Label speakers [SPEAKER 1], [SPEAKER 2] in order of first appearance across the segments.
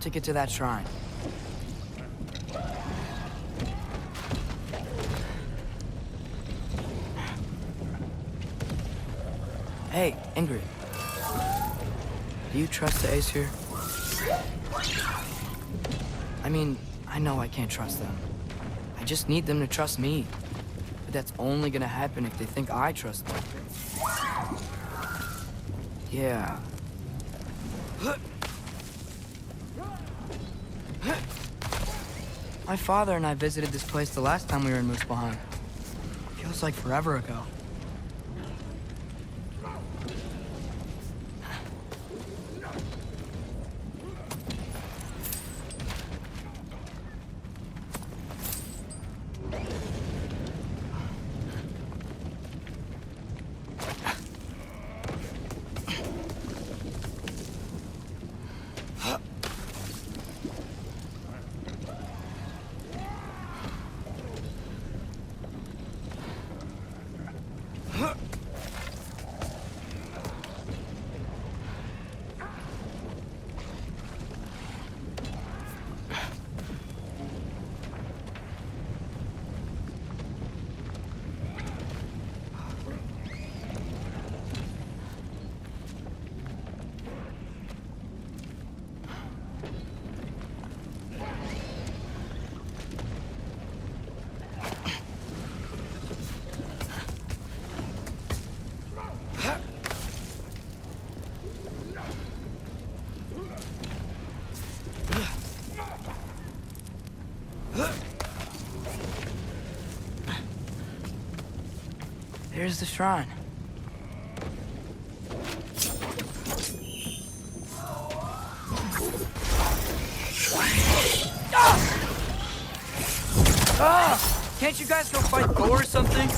[SPEAKER 1] to get to that shrine. Hey, Ingrid. Do you trust the Ace here? I mean, I know I can't trust them. I just need them to trust me. But that's only gonna happen if they think I trust them. Yeah. My father and I visited this place the last time we were in Muspelheim. Feels like forever ago. Here's the shrine. Ah! Can't you guys go fight Thor or something?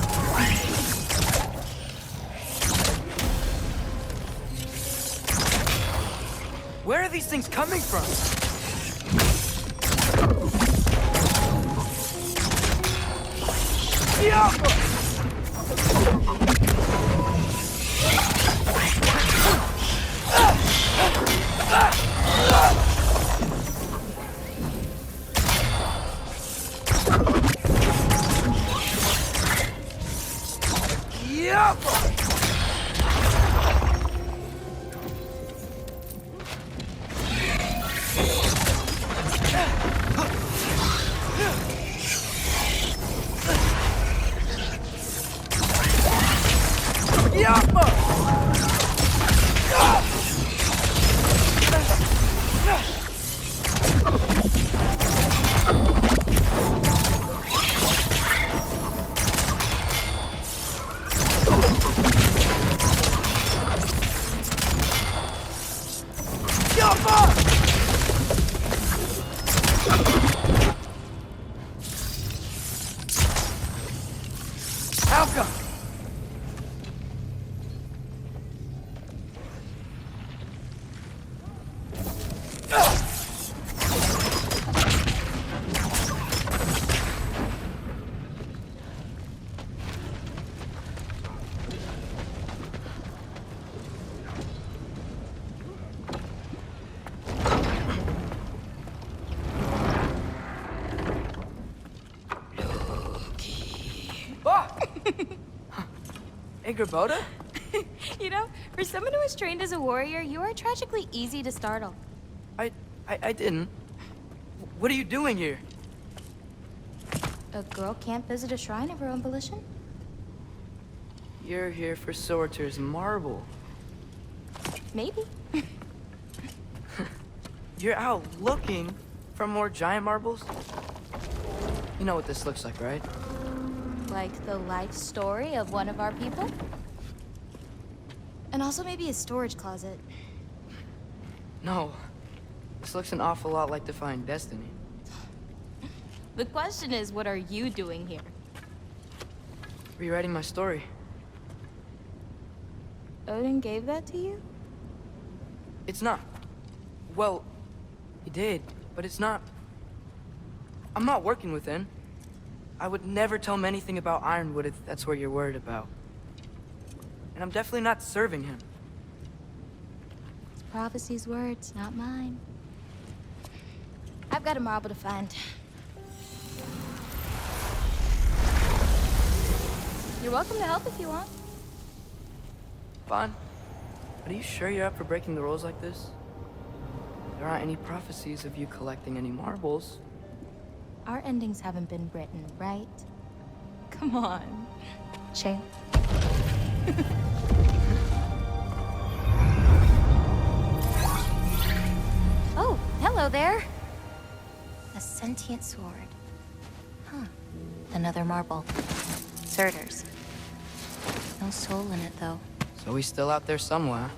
[SPEAKER 1] Where are these things coming from? Yeah! Boda?
[SPEAKER 2] You know, for someone who was trained as a warrior, you are tragically easy to startle.
[SPEAKER 1] I didn't. What are you doing here?
[SPEAKER 2] A girl can't visit a shrine of her own volition?
[SPEAKER 1] You're here for Sorter's marble.
[SPEAKER 2] Maybe.
[SPEAKER 1] You're out looking for more giant marbles? You know what this looks like, right?
[SPEAKER 2] Like the life story of one of our people? And also maybe a storage closet.
[SPEAKER 1] No. This looks an awful lot like Defying Destiny.
[SPEAKER 2] The question is, what are you doing here?
[SPEAKER 1] Rewriting my story.
[SPEAKER 2] Odin gave that to you?
[SPEAKER 1] It's not. Well, he did, but it's not. I'm not working with him. I would never tell him anything about Ironwood if that's what you're worried about. And I'm definitely not serving him.
[SPEAKER 2] It's prophecy's words, not mine. I've got a marble to find. You're welcome to help if you want.
[SPEAKER 1] Fine. But are you sure you're up for breaking the rules like this? There aren't any prophecies of you collecting any marbles.
[SPEAKER 2] Our endings haven't been written, right? Come on, champ. Oh, hello there. A sentient sword. Huh. Another marble. Surtur's. No soul in it, though.
[SPEAKER 1] So he's still out there somewhere.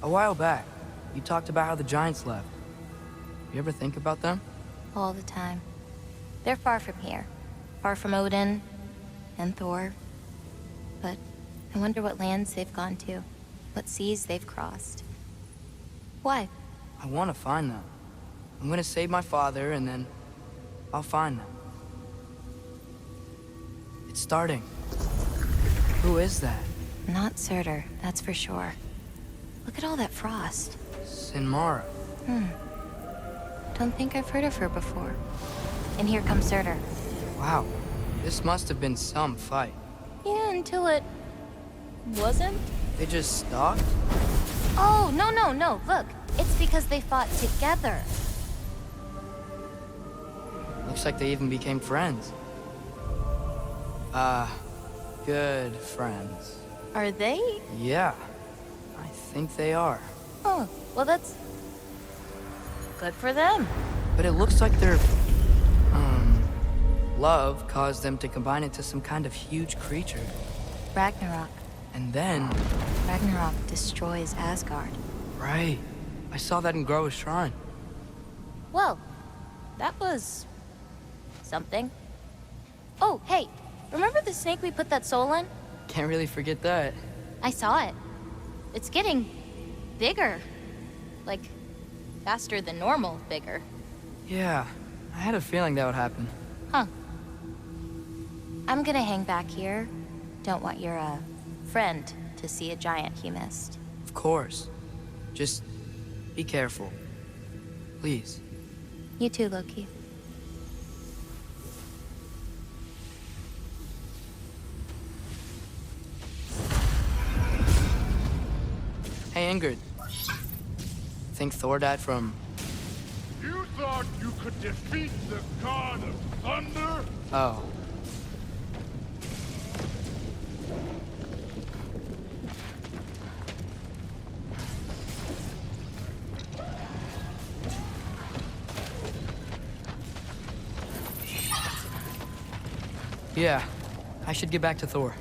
[SPEAKER 1] A while back, you talked about how the giants left. You ever think about them?
[SPEAKER 2] All the time. They're far from here. Far from Odin and Thor. But I wonder what lands they've gone to. What seas they've crossed. Why?
[SPEAKER 1] I want to find them. I'm gonna save my father, and then I'll find them. It's starting. Who is that?
[SPEAKER 2] Not Surtur, that's for sure. Look at all that frost.
[SPEAKER 1] Sinmara.
[SPEAKER 2] Don't think I've heard of her before. And here comes Surtur.
[SPEAKER 1] Wow. This must have been some fight.
[SPEAKER 2] Yeah, until it... wasn't?
[SPEAKER 1] They just stalked?
[SPEAKER 2] Oh, no. Look, it's because they fought together.
[SPEAKER 1] Looks like they even became friends. Good friends.
[SPEAKER 2] Are they?
[SPEAKER 1] Yeah, I think they are.
[SPEAKER 2] Oh, well that's... good for them.
[SPEAKER 1] But it looks like their, love caused them to combine into some kind of huge creature.
[SPEAKER 2] Ragnarok.
[SPEAKER 1] And then...
[SPEAKER 2] Ragnarok destroys Asgard.
[SPEAKER 1] Right. I saw that in Groa's shrine.
[SPEAKER 2] Well, that was... something. Oh, hey, remember the snake we put that soul in?
[SPEAKER 1] Can't really forget that.
[SPEAKER 2] I saw it. It's getting... bigger. Like, faster than normal bigger.
[SPEAKER 1] Yeah, I had a feeling that would happen.
[SPEAKER 2] Huh. I'm gonna hang back here. Don't want your, friend to see a giant he missed.
[SPEAKER 1] Of course. Just be careful. Please.
[SPEAKER 2] You too, Loki.
[SPEAKER 1] Hey, Ingrid. Think Thor died from...
[SPEAKER 3] You thought you could defeat the god of thunder?
[SPEAKER 1] Oh. Yeah, I should get back to Thor.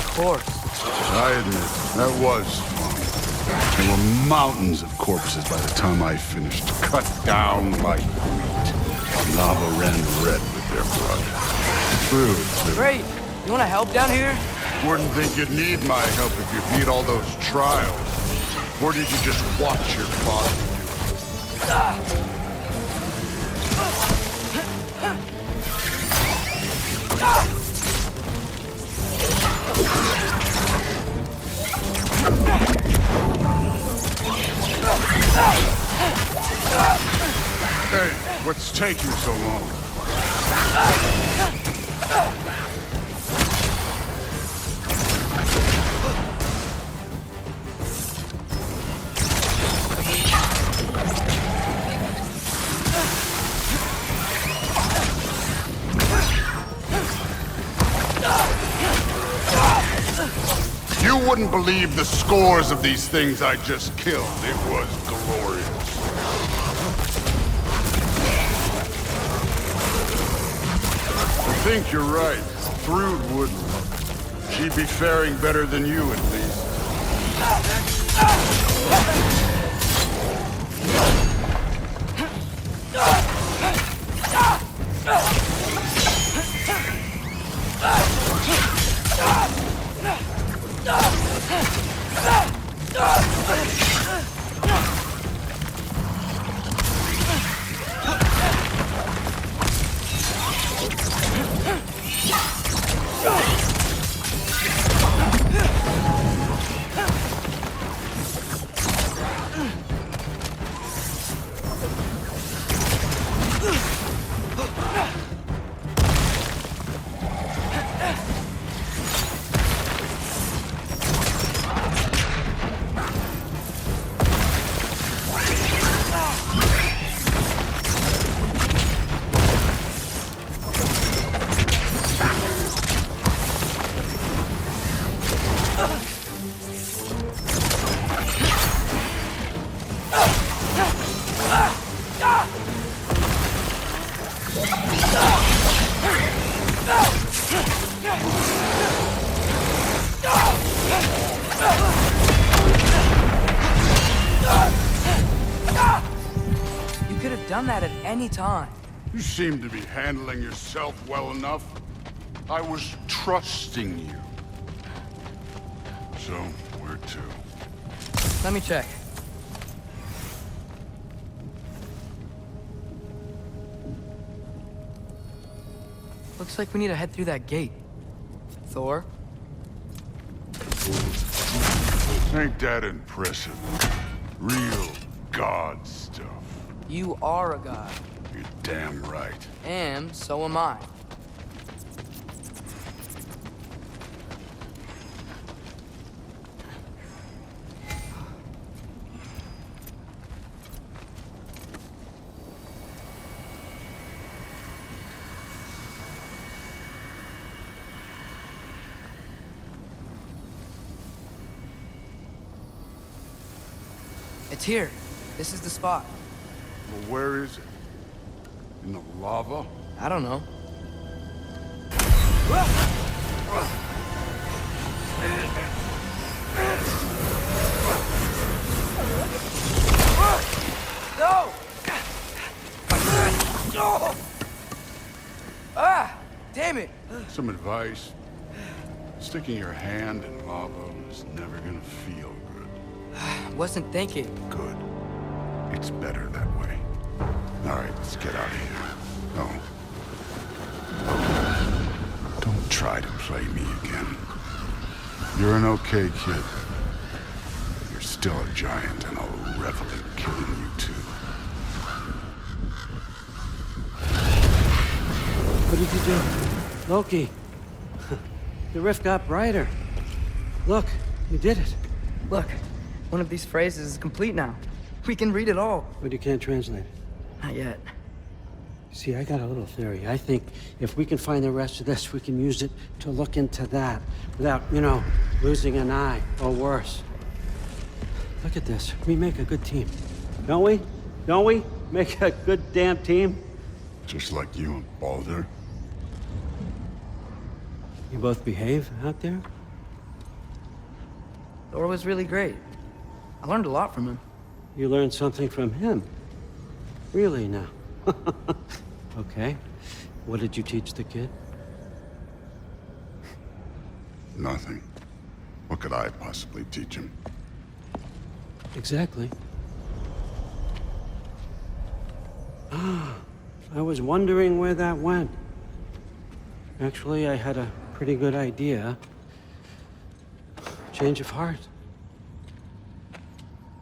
[SPEAKER 1] Of course.
[SPEAKER 3] I admit, that was fun. There were mountains of corpses by the time I finished, cut down like wheat. Lava ran red with their blood. True.
[SPEAKER 1] Great. You want to help down here?
[SPEAKER 3] Wouldn't think you'd need my help if you beat all those trials. Or did you just watch your father do it? Hey, what's taking so long? You wouldn't believe the scores of these things I just killed. It was glorious. think you're right. Thrud wouldn't. She'd be faring better than you, at least.
[SPEAKER 1] You could have done that at any time.
[SPEAKER 3] You seem to be handling yourself well enough. I was trusting you. So, where to?
[SPEAKER 1] Let me check. Looks like we need to head through that gate. Thor?
[SPEAKER 3] Ain't that impressive? Real god stuff.
[SPEAKER 1] You are a god.
[SPEAKER 3] You're damn right.
[SPEAKER 1] And so am I. It's here. This is the spot.
[SPEAKER 3] Well, where is it? In the lava?
[SPEAKER 1] I don't know. No! Ah! Damn it!
[SPEAKER 3] Some advice. Sticking your hand in lava is never gonna feel good.
[SPEAKER 1] Wasn't thinking.
[SPEAKER 3] Good. It's better that way. All right, let's get out of here. No. Don't try to play me again. You're an okay kid. You're still a giant, and I'll revel in killing you too.
[SPEAKER 4] What did you do? Loki. The rift got brighter. Look, you did it.
[SPEAKER 1] Look, one of these phrases is complete now. We can read it all.
[SPEAKER 4] But you can't translate it.
[SPEAKER 1] Not yet.
[SPEAKER 4] See, I got a little theory. I think if we can find the rest of this, we can use it to look into that without, losing an eye or worse. Look at this. We make a good team. Don't we? Don't we? Make a good damn team?
[SPEAKER 3] Just like you and Baldur.
[SPEAKER 4] You both behave out there?
[SPEAKER 1] Thor was really great. I learned a lot from him.
[SPEAKER 4] You learned something from him? Really now? Okay. What did you teach the kid?
[SPEAKER 3] Nothing. What could I possibly teach him?
[SPEAKER 4] Exactly. Ah, I was wondering where that went. Actually, I had a pretty good idea. Change of heart.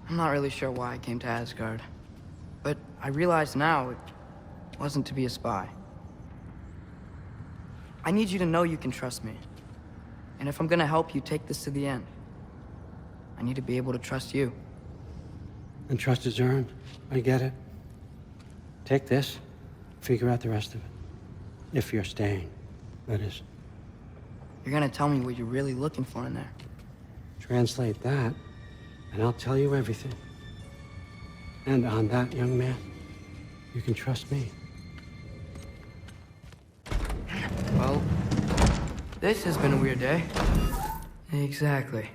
[SPEAKER 1] I'm not really sure why I came to Asgard. But I realize now it wasn't to be a spy. I need you to know you can trust me. And if I'm gonna help you take this to the end, I need to be able to trust you.
[SPEAKER 4] And trust is earned. I get it. Take this, figure out the rest of it. If you're staying, that is.
[SPEAKER 1] You're gonna tell me what you're really looking for in there.
[SPEAKER 4] Translate that, and I'll tell you everything. And on that, young man, you can trust me.
[SPEAKER 1] This has been a weird day. Exactly.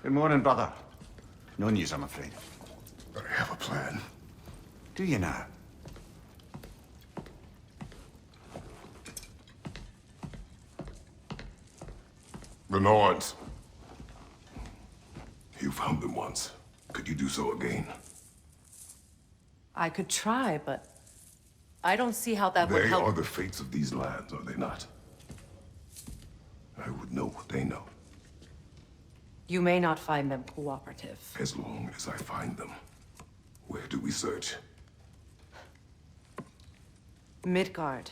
[SPEAKER 5] Good morning, brother. No news, I'm afraid.
[SPEAKER 3] I have a plan.
[SPEAKER 5] Do you now?
[SPEAKER 3] The Norns. You found them once. Could you do so again?
[SPEAKER 6] I could try, but I don't see how that would
[SPEAKER 3] They
[SPEAKER 6] help.
[SPEAKER 3] are the fates of these lands, are they not? I would know what they know,
[SPEAKER 6] You may not find them cooperative.
[SPEAKER 3] as long as I find them. Where do we search?
[SPEAKER 6] Midgard.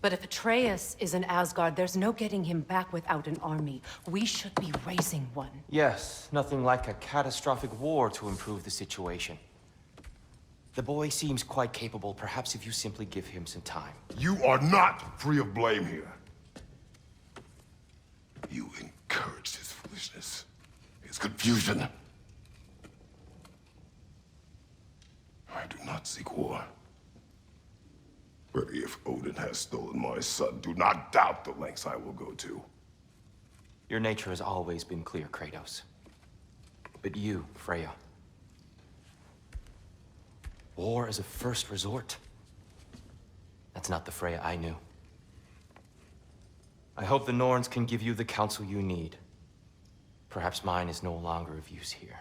[SPEAKER 6] But if Atreus is in Asgard, there's no getting him back without an army. We should be raising one.
[SPEAKER 7] Yes, nothing like a catastrophic war to improve the situation. The boy seems quite capable, perhaps if you simply give him some time.
[SPEAKER 3] You are not free of blame here. You encouraged his foolishness, his confusion. I do not seek war. But if Odin has stolen my son, do not doubt the lengths I will go to.
[SPEAKER 7] Your nature has always been clear, Kratos. But you, Freya. War as a first resort. That's not the Freya I knew. I hope the Norns can give you the counsel you need. Perhaps mine is no longer of use here.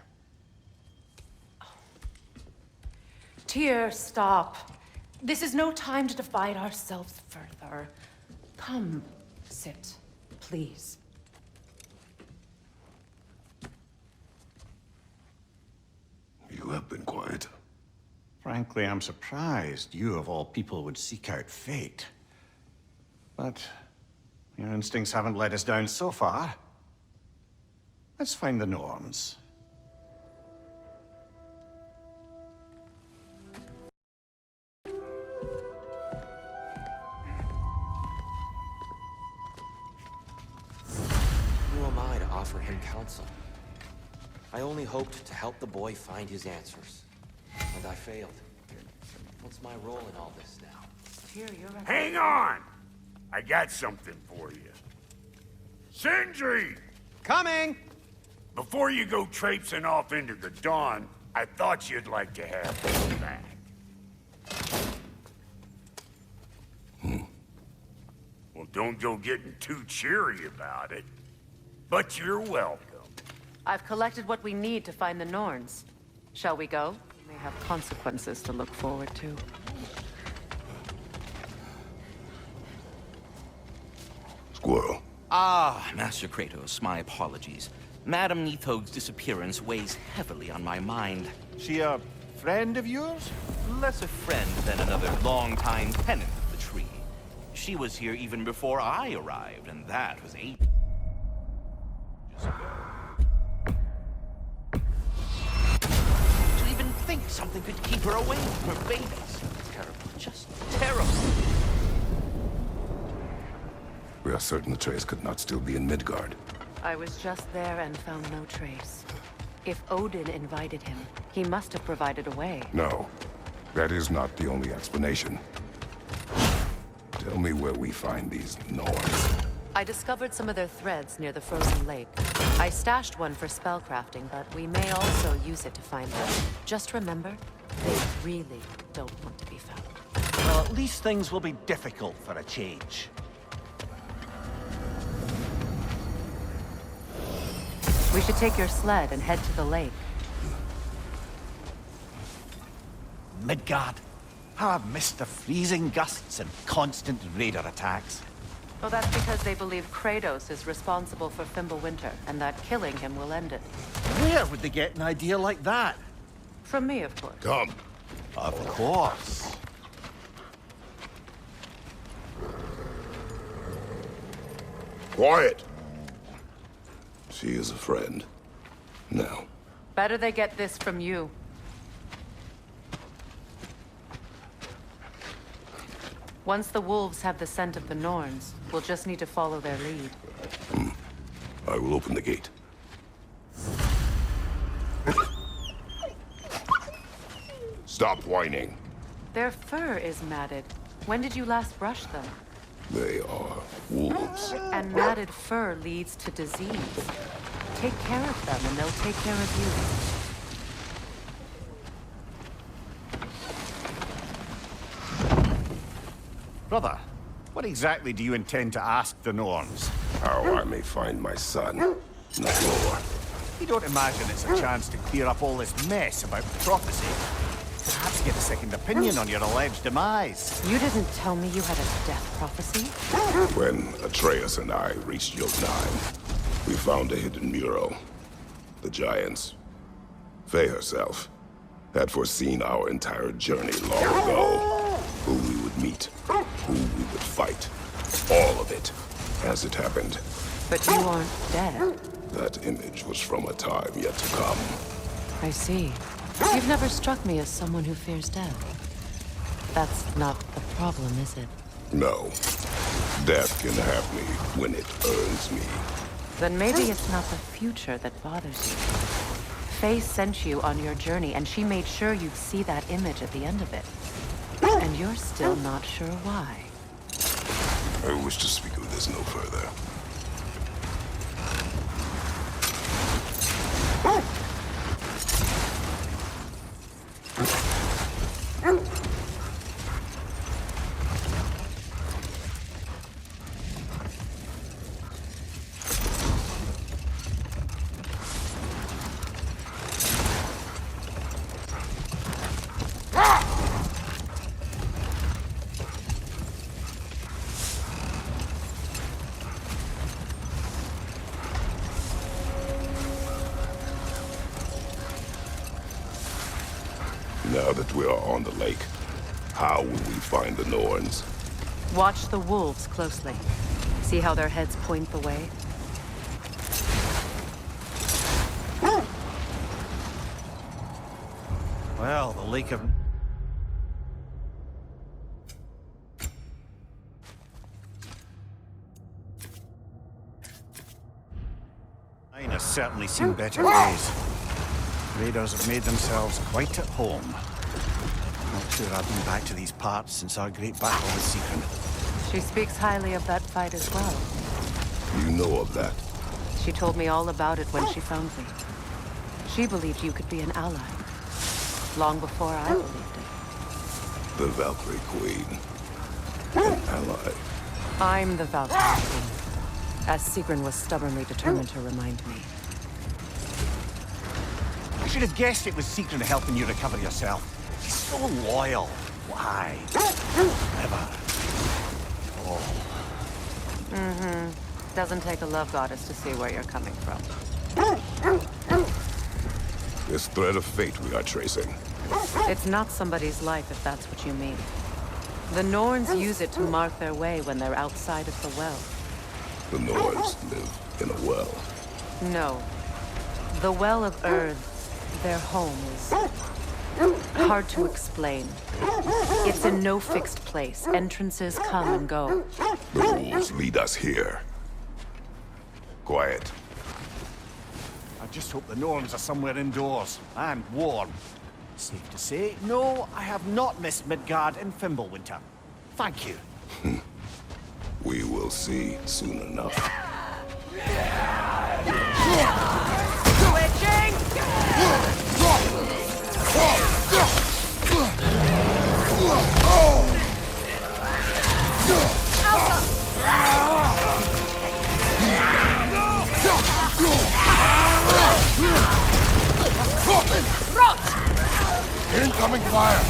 [SPEAKER 6] Tyr, stop. This is no time to divide ourselves further. Come, sit, please.
[SPEAKER 3] You have been quiet.
[SPEAKER 5] Frankly, I'm surprised you, of all people, would seek out fate. But your instincts haven't let us down so far. Let's find the Norns.
[SPEAKER 7] Who am I to offer him counsel? I only hoped to help the boy find his answers. And I failed. What's my role in all this now?
[SPEAKER 6] Tyr, you're right.
[SPEAKER 8] Hang on! I got something for you. Sindri!
[SPEAKER 7] Coming!
[SPEAKER 8] Before you go traipsing off into the dawn, I thought you'd like to have this back. Well, don't go getting too cheery about it. But you're welcome.
[SPEAKER 6] I've collected what we need to find the Norns. Shall we go? We may have consequences to look forward to.
[SPEAKER 3] Squirrel.
[SPEAKER 9] Ah, Master Kratos, my apologies. Madame Nithog's disappearance weighs heavily on my mind.
[SPEAKER 5] She a friend of yours?
[SPEAKER 9] Less a friend than another longtime tenant of the tree. She was here even before I arrived, and that was ages ago. To even think something could keep her away from her babies. Terrible, just terrible.
[SPEAKER 3] We are certain Atreus could not still be in Midgard.
[SPEAKER 6] I was just there and found no trace. If Odin invited him, he must have provided a way.
[SPEAKER 3] No, that is not the only explanation. Tell me where we find these Norns.
[SPEAKER 6] I discovered some of their threads near the frozen lake. I stashed one for spellcrafting, but we may also use it to find them. Just remember, they really don't want to be found.
[SPEAKER 10] Well, at least things will be difficult for a change.
[SPEAKER 6] We should take your sled and head to the lake.
[SPEAKER 10] Midgard. How I've missed the freezing gusts and constant raider attacks.
[SPEAKER 6] Well, that's because they believe Kratos is responsible for Fimbulwinter, and that killing him will end it.
[SPEAKER 10] Where would they get an idea like that?
[SPEAKER 6] From me, of course.
[SPEAKER 3] Come.
[SPEAKER 10] Of course.
[SPEAKER 3] Quiet. She is a friend. Now.
[SPEAKER 6] Better they get this from you. Once the wolves have the scent of the Norns, we'll just need to follow their lead.
[SPEAKER 3] I will open the gate. Stop whining.
[SPEAKER 6] Their fur is matted. When did you last brush them?
[SPEAKER 3] They are wolves.
[SPEAKER 6] And matted fur leads to disease. Take care of them and they'll take care of you.
[SPEAKER 5] Brother, what exactly do you intend to ask the Norns?
[SPEAKER 3] How I may find my son. Not more.
[SPEAKER 5] You don't imagine it's a chance to clear up all this mess about prophecy? Perhaps get a second opinion on your alleged demise.
[SPEAKER 6] You didn't tell me you had a death prophecy?
[SPEAKER 3] When Atreus and I reached Jotunheim, we found a hidden mural. The Giants, Faye herself, had foreseen our entire journey long ago. Who we would meet, who we would fight. All of it, as it happened.
[SPEAKER 6] But you aren't dead.
[SPEAKER 3] That image was from a time yet to come.
[SPEAKER 6] I see. You've never struck me as someone who fears death. That's not the problem, is it?
[SPEAKER 3] No. Death can have me when it earns me.
[SPEAKER 6] Then maybe it's not the future that bothers you. Faye sent you on your journey, and she made sure you'd see that image at the end of it. And you're still not sure why.
[SPEAKER 3] I wish to speak of this no further. Now that we are on the lake, how will we find the Norns?
[SPEAKER 6] Watch the wolves closely. See how their heads point the way?
[SPEAKER 5] Well, the Lake of... Mine has certainly seen better days. Raiders have made themselves quite at home. Not sure I've been back to these parts since our great battle with Sigrun.
[SPEAKER 6] She speaks highly of that fight as well.
[SPEAKER 3] You know of that?
[SPEAKER 6] She told me all about it when she found me. She believed you could be an ally. Long before I believed it.
[SPEAKER 3] The Valkyrie Queen. An ally.
[SPEAKER 6] I'm the Valkyrie Queen, as Sigrun was stubbornly determined to remind me.
[SPEAKER 5] I should have guessed it was Sigrun helping you recover yourself. She's so loyal. Why? Never. Oh.
[SPEAKER 6] Doesn't take a love goddess to see where you're coming from.
[SPEAKER 3] This thread of fate we are tracing.
[SPEAKER 6] It's not somebody's life, if that's what you mean. The Norns use it to mark their way when they're outside of the well.
[SPEAKER 3] The Norns live in a well.
[SPEAKER 6] No. The Well of Earth, their home, is Hard to explain. It's in no fixed place. Entrances come and go.
[SPEAKER 3] The rules lead us here. Quiet.
[SPEAKER 10] I just hope the Norns are somewhere indoors and warm. Safe to say, no, I have not missed Midgard in Fimbulwinter. Thank you.
[SPEAKER 3] We will see soon enough.
[SPEAKER 6] Switching!
[SPEAKER 3] Incoming fire!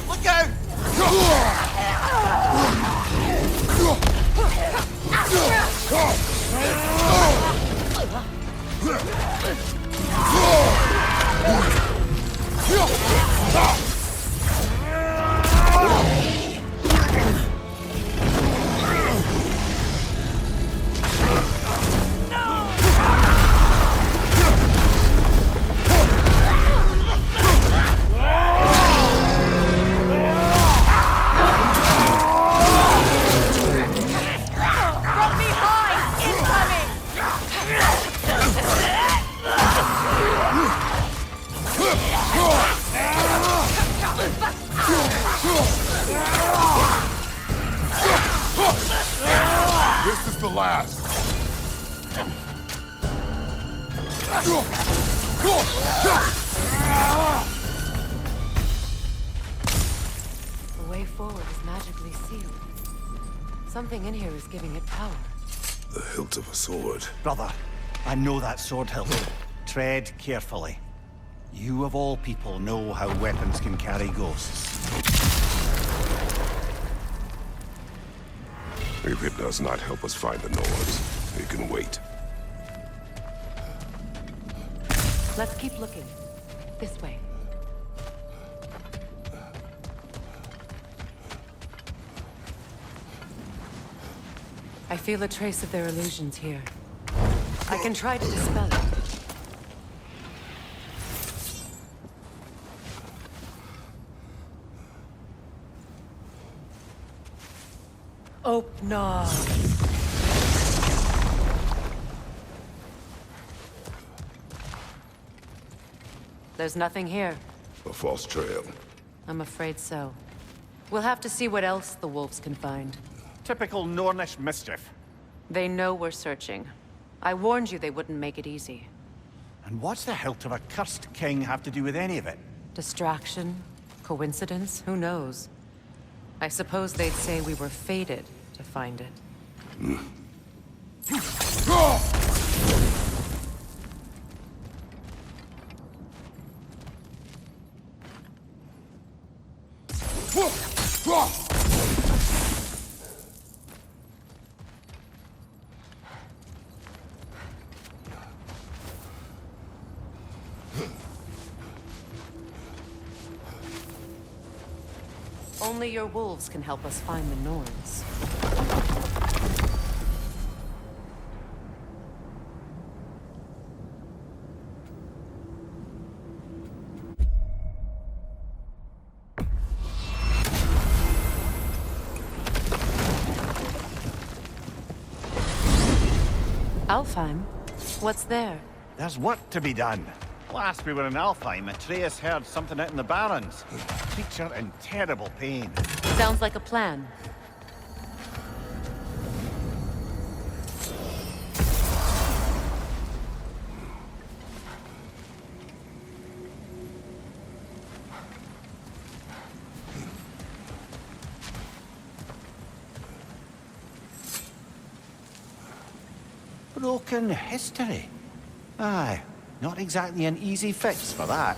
[SPEAKER 10] Look out!
[SPEAKER 3] This is the last.
[SPEAKER 6] The way forward is magically sealed. Something in here is giving it power.
[SPEAKER 3] The hilt of a sword.
[SPEAKER 10] Brother, I know that sword hilt. Tread carefully. You of all people know how weapons can carry ghosts.
[SPEAKER 3] If it does not help us find the Nords, it can wait.
[SPEAKER 6] Let's keep looking. This way. I feel a trace of their illusions here. I can try to dispel it. Oh, no. There's nothing here.
[SPEAKER 3] A false trail.
[SPEAKER 6] I'm afraid so. We'll have to see what else the wolves can find.
[SPEAKER 10] Typical Nornish mischief.
[SPEAKER 6] They know we're searching. I warned you they wouldn't make it easy.
[SPEAKER 10] And what's the hilt of a cursed king have to do with any of it?
[SPEAKER 6] Distraction? Coincidence? Who knows? I suppose they'd say we were fated to find it. Only your wolves can help us find the Norns. Alfheim? What's there?
[SPEAKER 10] There's work to be done. Last we were in Alfheim, Atreus heard something out in the Barrens. Creature in terrible pain.
[SPEAKER 6] Sounds like a plan.
[SPEAKER 10] Broken history. Aye, not exactly an easy fix for that.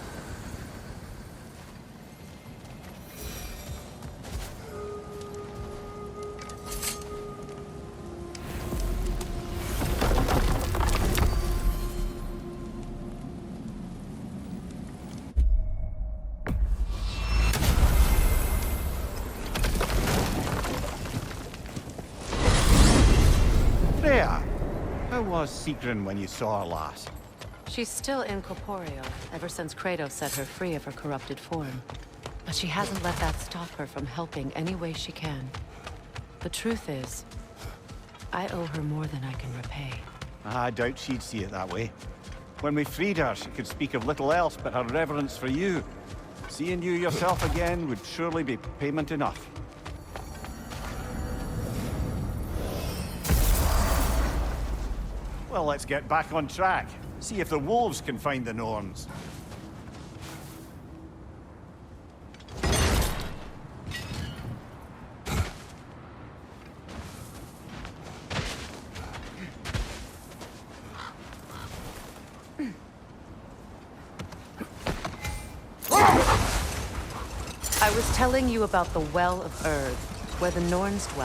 [SPEAKER 10] was Sigrun when you saw her last?
[SPEAKER 6] She's still incorporeal, ever since Kratos set her free of her corrupted form. But she hasn't let that stop her from helping any way she can. The truth is, I owe her more than I can repay.
[SPEAKER 10] I doubt she'd see it that way. When we freed her, she could speak of little else but her reverence for you. Seeing you yourself again would surely be payment enough. Well, let's get back on track. See if the wolves can find the Norns.
[SPEAKER 6] I was telling you about the Well of Earth, where the Norns dwell.